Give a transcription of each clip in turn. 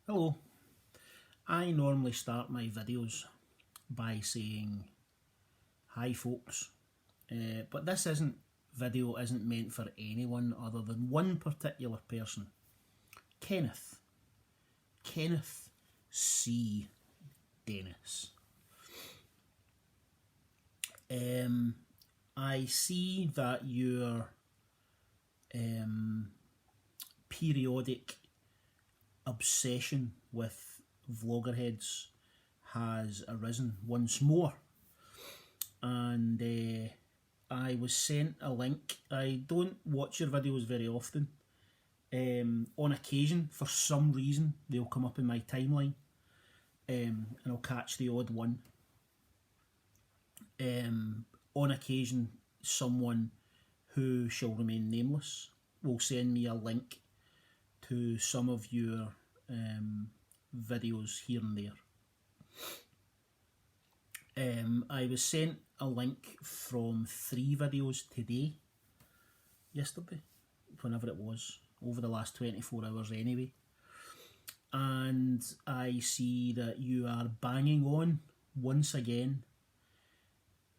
Hello. I normally start my videos by saying hi folks, but this video isn't meant for anyone other than one particular person, Kenneth. Kenneth C. Dennis. I see that your periodic obsession with Vloggerheads has arisen once more, and I was sent a link. I don't watch your videos very often. On occasion, for some reason, they'll come up in my timeline, and I'll catch the odd one. On occasion, someone who shall remain nameless will send me a link to some of your videos here and there. I was sent a link from 3 videos yesterday, whenever it was, over the last 24 hours anyway. And I see that you are banging on, once again,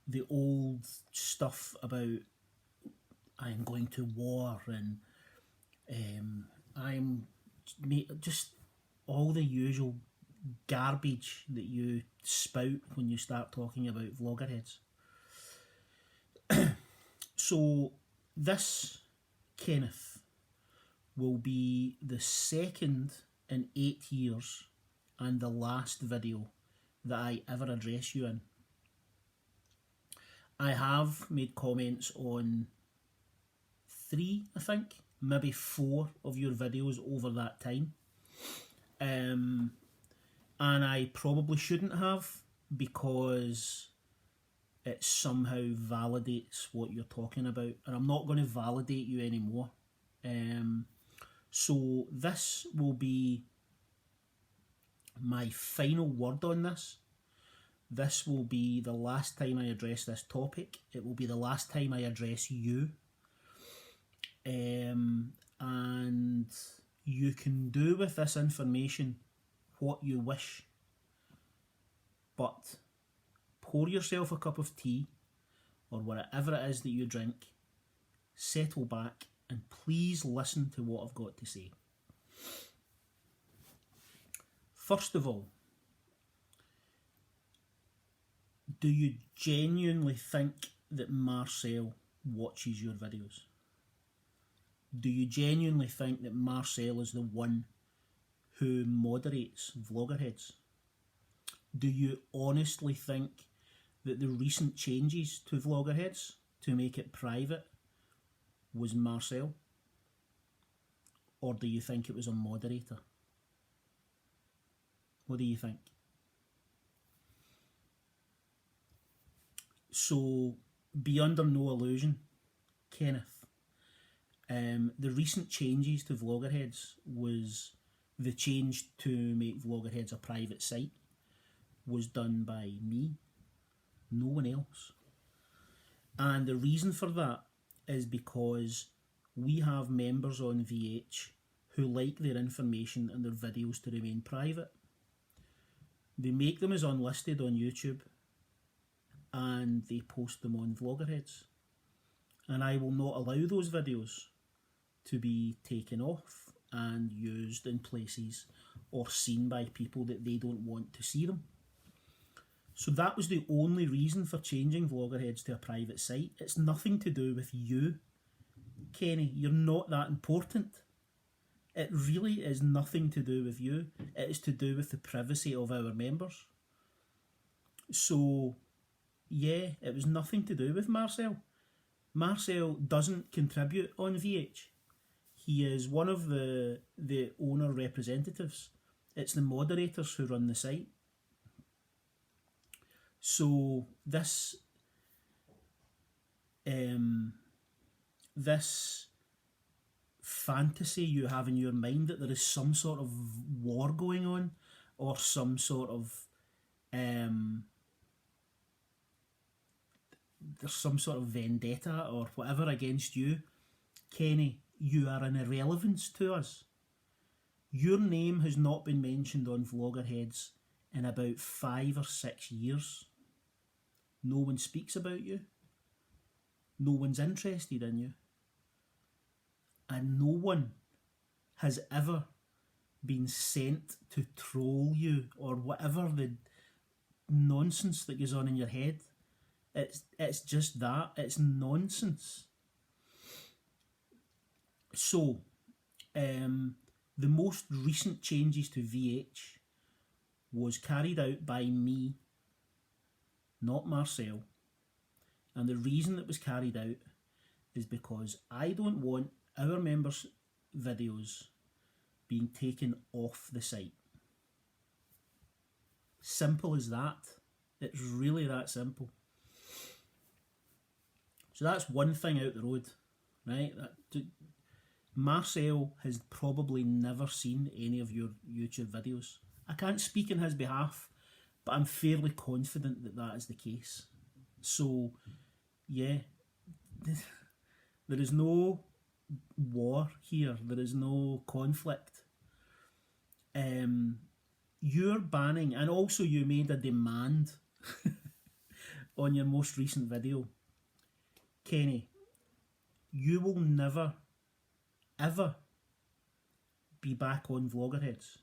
the old stuff about I'm going to war and I'm just all the usual garbage that you spout when you start talking about Vloggerheads. So this, Kenneth, will be the second in 8 years and the last video that I ever address you in. I have made comments on 3, I think, maybe 4 of your videos over that time. And I probably shouldn't have, because it somehow validates what you're talking about, and I'm not going to validate you anymore. So this will be my final word on this. This will be the last time I address this topic. It will be the last time I address you. And you can do with this information what you wish. But pour yourself a cup of tea, or whatever it is that you drink, settle back, and please listen to what I've got to say. First of all, do you genuinely think that Marcel watches your videos? Do you genuinely think that Marcel is the one who moderates Vloggerheads? Do you honestly think that the recent changes to Vloggerheads to make it private was Marcel? Or do you think it was a moderator? What do you think? So, be under no illusion, Kenneth. The recent changes to Vloggerheads was the change to make Vloggerheads a private site was done by me, no one else. And the reason for that is because we have members on VH who like their information and their videos to remain private. They make them as unlisted on YouTube and they post them on Vloggerheads. And I will not allow those videos to be taken off and used in places or seen by people that they don't want to see them. So that was the only reason for changing Vloggerheads to a private site. It's nothing to do with you, Kenny. You're not that important. It really is nothing to do with you. It is to do with the privacy of our members. So, yeah, it was nothing to do with Marcel. Marcel doesn't contribute on VH. He is one of the owner representatives. It's the moderators who run the site. So this fantasy you have in your mind that there is some sort of war going on, or some sort of there's some sort of vendetta or whatever against you, Kenny, you are an irrelevance to us. Your name has not been mentioned on Vloggerheads in about 5 or 6 years. No one speaks about you. No one's interested in you. And no one has ever been sent to troll you or whatever the nonsense that goes on in your head. It's just that. It's nonsense. So, the most recent changes to VH was carried out by me, not Marcel. And the reason it was carried out is because I don't want our members' videos being taken off the site. Simple as that. It's really that simple. So that's one thing out the road, right? Marcel has probably never seen any of your YouTube videos. I can't speak on his behalf, but I'm fairly confident that that is the case. So, yeah, there is no war here. There is no conflict. You're banning, and also you made a demand on your most recent video. Kenny, you will never, ever be back on Vloggerheads.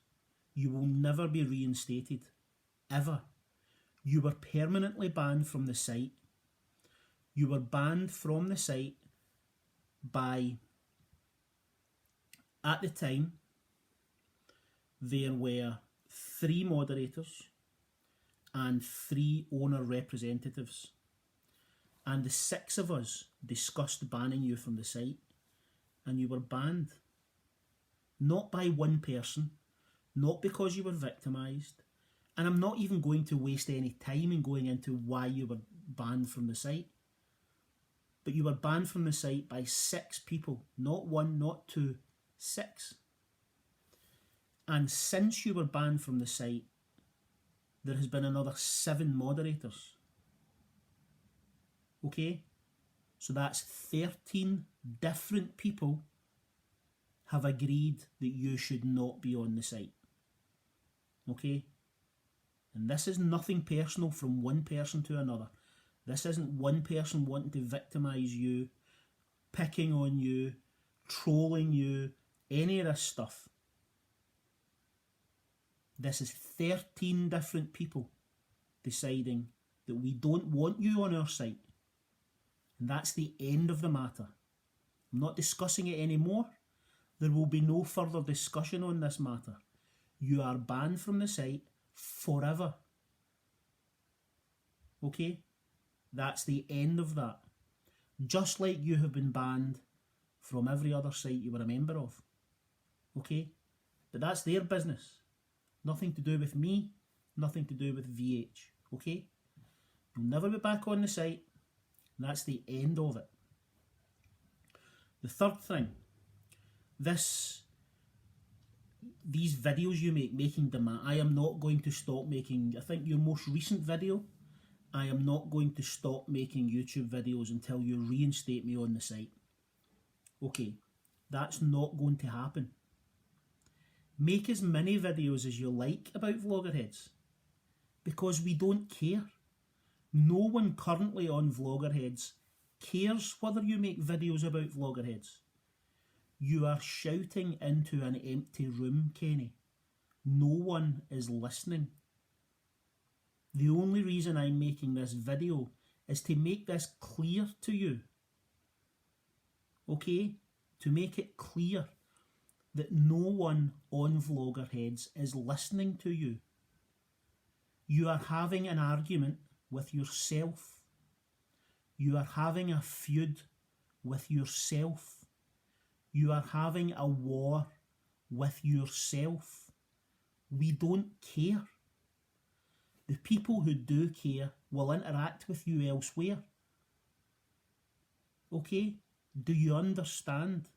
You will never be reinstated. Ever. You were permanently banned from the site. You were banned from the site by, at the time, there were 3 moderators and 3 owner representatives. And the 6 of us discussed banning you from the site, and you were banned. Not by one person, not because you were victimised, and I'm not even going to waste any time in going into why you were banned from the site. But you were banned from the site by 6 people, not 1, not 2, 6. And since you were banned from the site, there has been another 7 moderators. Okay? So that's 13 different people have agreed that you should not be on the site. Okay? And this is nothing personal from one person to another. This isn't one person wanting to victimise you, picking on you, trolling you, any of this stuff. This is 13 different people deciding that we don't want you on our site. And that's the end of the matter. I'm not discussing it anymore. There will be no further discussion on this matter. You are banned from the site forever. Okay? That's the end of that. Just like you have been banned from every other site you were a member of. Okay? But that's their business. Nothing to do with me, nothing to do with VH. Okay? You'll never be back on the site. That's the end of it. The third thing, these videos you making demand, I am not going to stop making, I think your most recent video, I am not going to stop making YouTube videos until you reinstate me on the site. Okay, that's not going to happen. Make as many videos as you like about Vloggerheads, because we don't care. No one currently on Vloggerheads cares whether you make videos about Vloggerheads. You are shouting into an empty room, Kenny. No one is listening. The only reason I'm making this video is to make this clear to you. Okay? To make it clear that no one on Vloggerheads is listening to you. You are having an argument with yourself. You are having a feud with yourself. You are having a war with yourself. We don't care. The people who do care will interact with you elsewhere. Okay? Do you understand?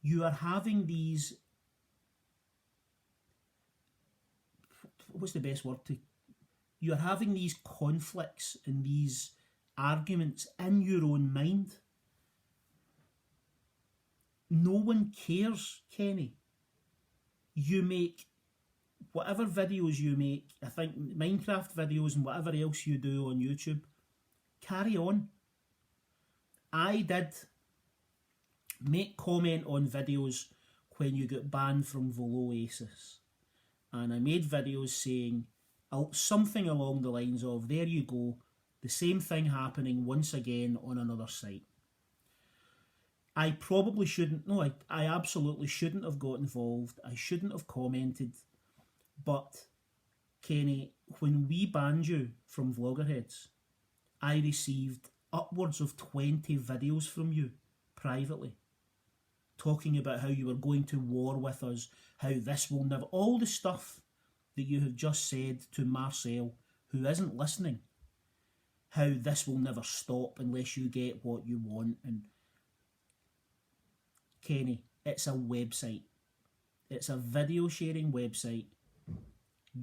You are having these... What's the best word to... You are having these conflicts and these arguments in your own mind. No one cares, Kenny. You make whatever videos you make, I think Minecraft videos and whatever else you do on YouTube, carry on. I did make comment on videos when you got banned from Voloasis, and I made videos saying something along the lines of, there you go, the same thing happening once again on another site. I probably shouldn't, no, I absolutely shouldn't have got involved. I shouldn't have commented. But, Kenny, when we banned you from Vloggerheads, I received upwards of 20 videos from you privately, talking about how you were going to war with us, how this will never, all the stuff that you have just said to Marcel, who isn't listening, how this will never stop unless you get what you want. And Kenny, it's a website. It's a video sharing website.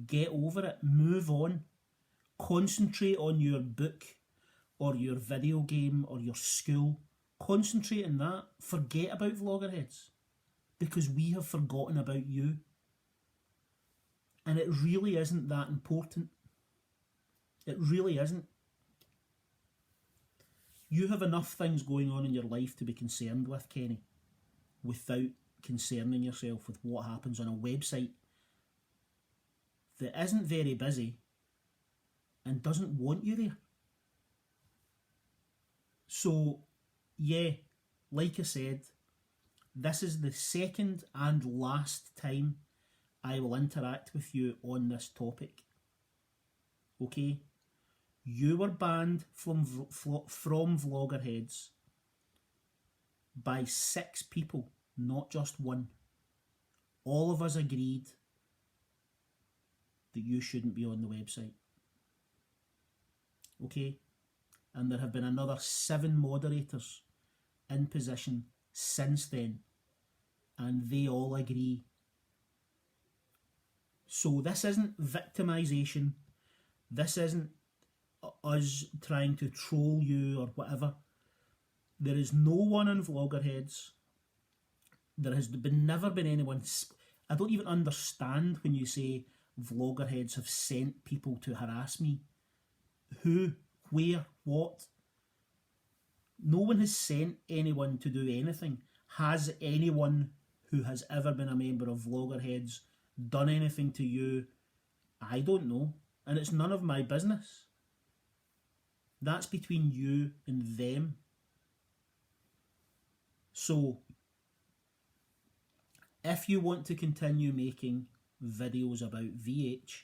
Get over it. Move on. Concentrate on your book or your video game or your school. Concentrate on that. Forget about Vloggerheads, because we have forgotten about you. And it really isn't that important. It really isn't. You have enough things going on in your life to be concerned with, Kenny, without concerning yourself with what happens on a website that isn't very busy and doesn't want you there. So, yeah, like I said, this is the second and last time I will interact with you on this topic. Okay? You were banned from Vloggerheads by 6 people, not just one. All of us agreed that you shouldn't be on the website. Okay? And there have been another 7 moderators in position since then, and they all agree. So this isn't victimisation. This isn't us trying to troll you or whatever. There is no one in Vloggerheads. There has never been anyone. I don't even understand when you say Vloggerheads have sent people to harass me. Who? Where? What? No one has sent anyone to do anything. Has anyone who has ever been a member of Vloggerheads done anything to you? I don't know. And it's none of my business. That's between you and them. So, if you want to continue making videos about VH,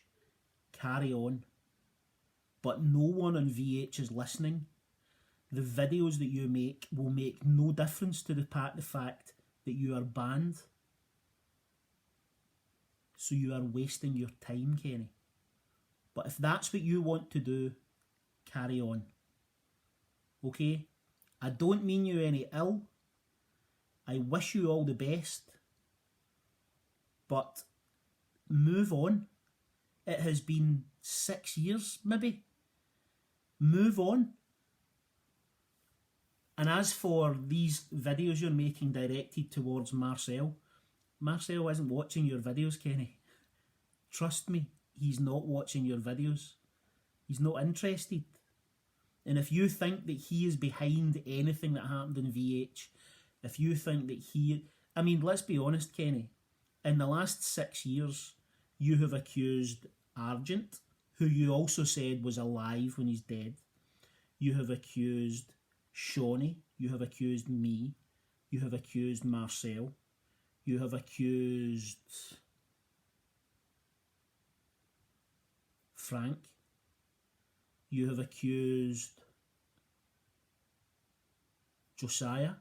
carry on. But no one on VH is listening. The videos that you make will make no difference to the fact that you are banned. So you are wasting your time, Kenny. But if that's what you want to do, carry on. Okay? I don't mean you any ill. I wish you all the best. But move on. It has been 6 years, maybe. Move on. And as for these videos you're making directed towards Marcel, Marcel isn't watching your videos, Kenny. Trust me, he's not watching your videos. He's not interested. And if you think that he is behind anything that happened in VH, if you think that I mean, let's be honest, Kenny. In the last 6 years, you have accused Argent, who you also said was alive when he's dead. You have accused Shawnee. You have accused me. You have accused Marcel. You have accused Frank. You have accused Josiah.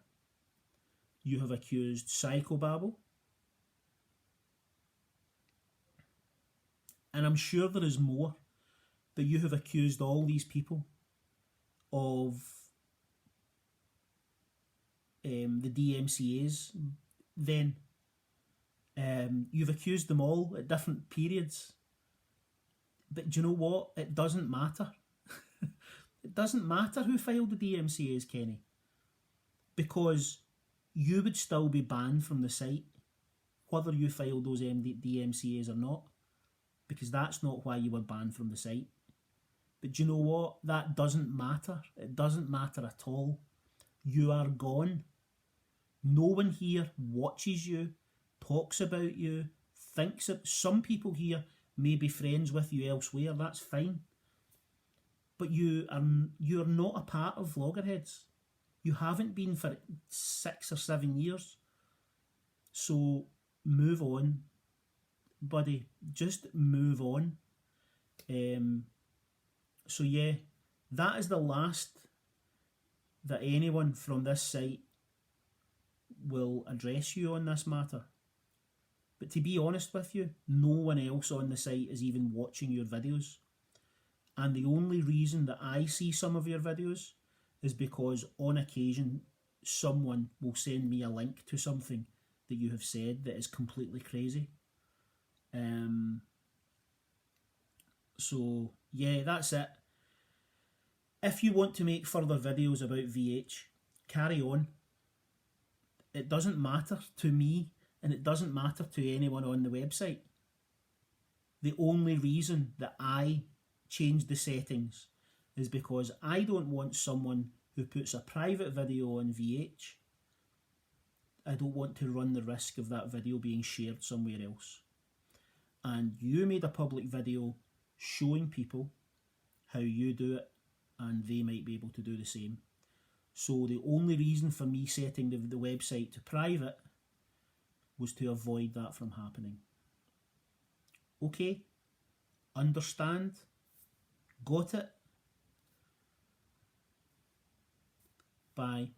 You have accused Psychobabble. And I'm sure there is more, but you have accused all these people of the DMCAs then. You've accused them all at different periods. But do you know what? It doesn't matter. It doesn't matter who filed the DMCAs, Kenny. Because you would still be banned from the site, whether you filed those DMCAs or not, because that's not why you were banned from the site. But do you know what? That doesn't matter. It doesn't matter at all. You are gone. No one here watches you, talks about you, thinks of. Some people here may be friends with you elsewhere, that's fine. But you're not a part of Vloggerheads. You haven't been for 6 or 7 years. So move on, buddy. Just move on. So yeah, that is the last that anyone from this site will address you on this matter. But to be honest with you, no one else on the site is even watching your videos. And the only reason that I see some of your videos is because on occasion someone will send me a link to something that you have said that is completely crazy. So yeah, that's it. If you want to make further videos about VH, carry on. It doesn't matter to me, and it doesn't matter to anyone on the website. The only reason that I changed the settings is because I don't want someone who puts a private video on VH. I don't want to run the risk of that video being shared somewhere else. And you made a public video showing people how you do it, and they might be able to do the same. So the only reason for me setting the website to private was to avoid that from happening. Okay? Understand? Got it? Bye.